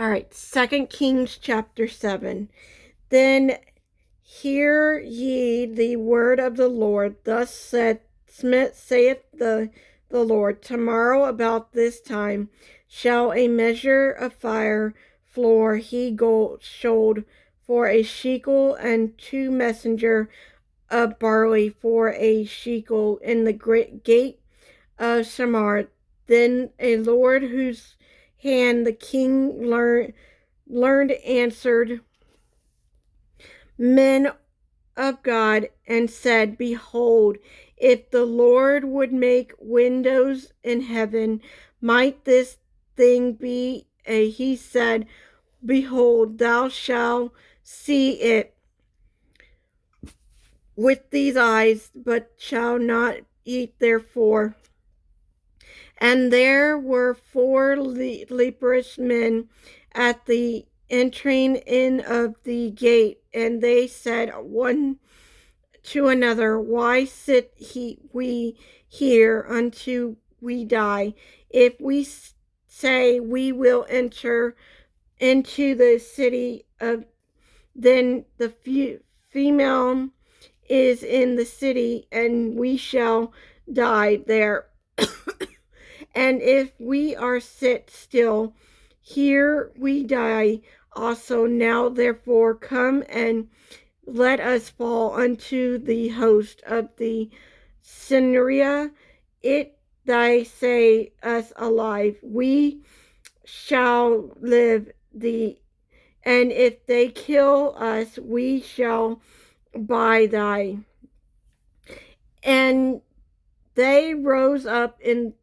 All right, 2 Kings chapter 7. Then hear ye the word of the Lord. Thus saith the Lord, tomorrow about this time shall a measure of fire floor he gold shold for a shekel, and 2 messenger of barley for a shekel in the great gate of Shamar. Then a Lord whose hand the king learned answered men of God and said, behold, if the Lord would make windows in heaven, might this thing be he said, behold, thou shalt see it with these eyes, but shall not eat therefore. And there were 4 leprous men at the entering in of the gate, and they said one to another, why sit we here until we die? If we say we will enter into the city of, then the female is in the city, and we shall die there. And if we are sit still, here we die also. Now therefore come and let us fall unto the host of the Syria. It thy say us alive, we shall live and if they kill us, we shall by thy. And they rose up in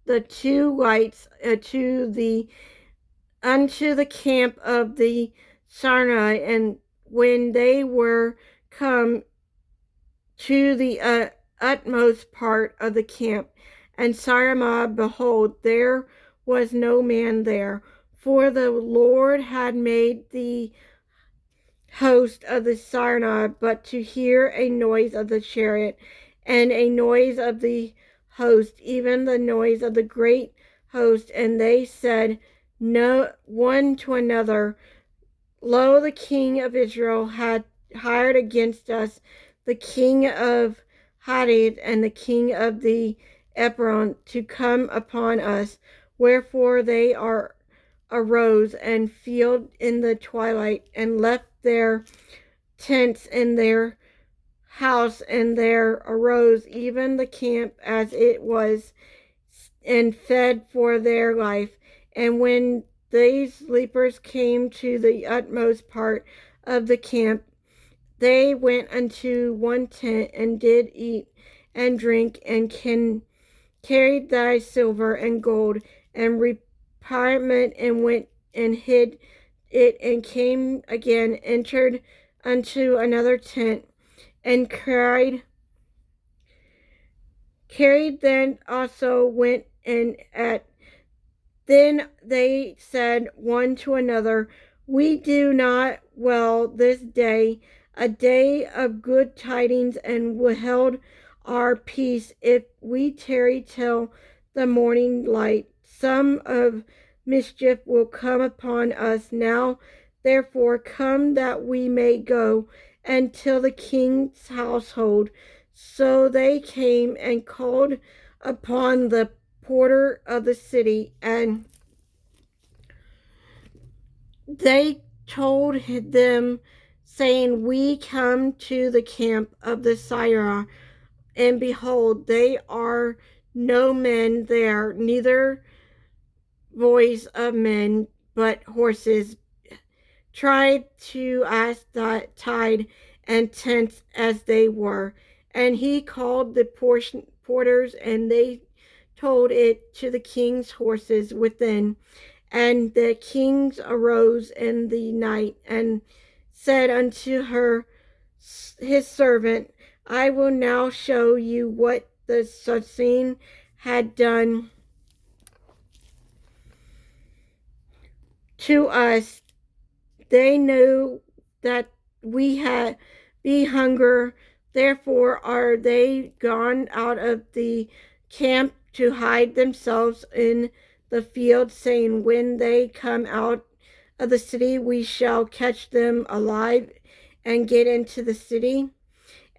the 2 lights unto the camp of the Sinai, and when they were come to the utmost part of the camp, and Sinai, behold, there was no man there, for the Lord had made the host of the Sinai but to hear a noise of the chariot, and a noise of the host, even the noise of the great host. And they said no one to another, lo, the king of Israel had hired against us the king of Hadad and the king of the Ephron to come upon us. Wherefore they arose and fled in the twilight, and left their tents in their house, and there arose even the camp as it was, and fled for their life. And when these lepers came to the utmost part of the camp, they went unto one tent, and did eat and drink, and carried thy silver and gold and retirement, and went and hid it, and came again, entered unto another tent, and carried then also went and at. Then they said one to another, we do not well this day, a day of good tidings, and withheld our peace, if we tarry till the morning light. Some of mischief will come upon us now. Therefore come, that we may go and till the king's household. So they came and called upon the porter of the city, and they told them, saying, we come to the camp of the Syria, and behold, they are no men there, neither voice of men, but horses. Tried to ask that tide and tents as they were. And he called the porters, and they told it to the king's horses within. And the king arose in the night, and said unto his servant, I will now show you what the Saracen had done to us. They knew that we had be hunger, therefore are they gone out of the camp to hide themselves in the field, saying, when they come out of the city, we shall catch them alive and get into the city.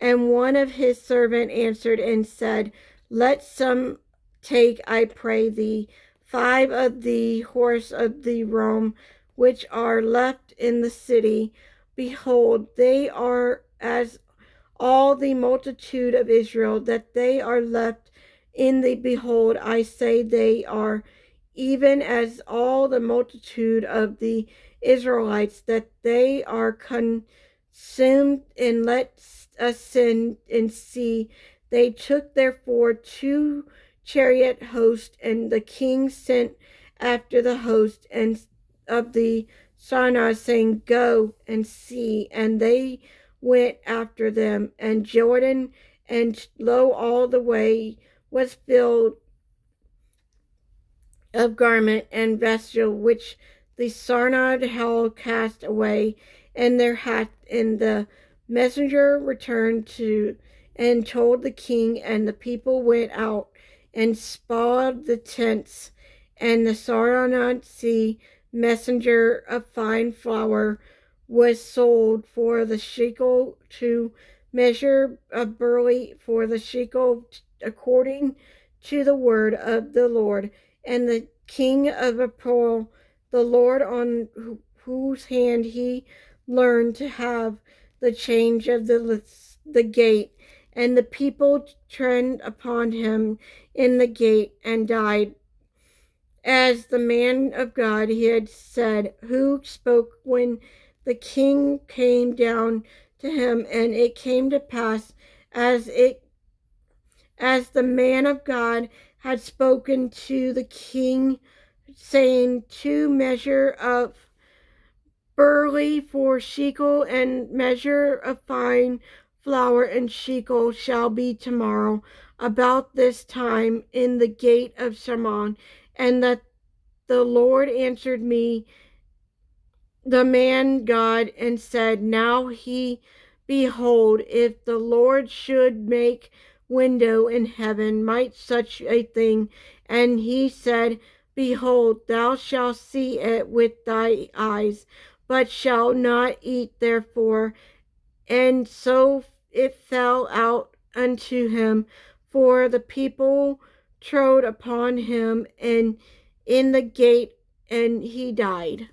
And one of his servants answered and said, Let some take, I pray thee, 5 of the horse of the Rome, which are left in the city. Behold, they are as all the multitude of Israel, that they are left in the behold, I say they are even as all the multitude of the Israelites, that they are consumed, and let us send and see. They took therefore 2 chariot hosts, and the king sent after the host and of the Sinai, saying, Go and see. And they went after them, and Jordan, and lo, all the way was filled of garment and vesture which the Sarnad held cast away, and their hat. And the messenger returned to and told the king, and the people went out and spoiled the tents. And the Sarnad sea messenger of fine flour was sold for the shekel, to measure of barley for the shekel, according to the word of the Lord. And the king of April, the Lord on whose hand he learned to have the change of the gate, and the people turned upon him in the gate and died, as the man of God he had said, who spoke when the king came down to him. And it came to pass as the man of God had spoken to the king, saying, 2 measure of barley for shekel, and measure of fine flour and shekel shall be tomorrow about this time in the gate of Shaman. And that the Lord answered me, the man God, and said, Now behold, if the Lord should make window in heaven, might such a thing? And he said, Behold, thou shalt see it with thy eyes, but shalt not eat therefore. And so it fell out unto him, for the people trode upon him and in the gate, and he died.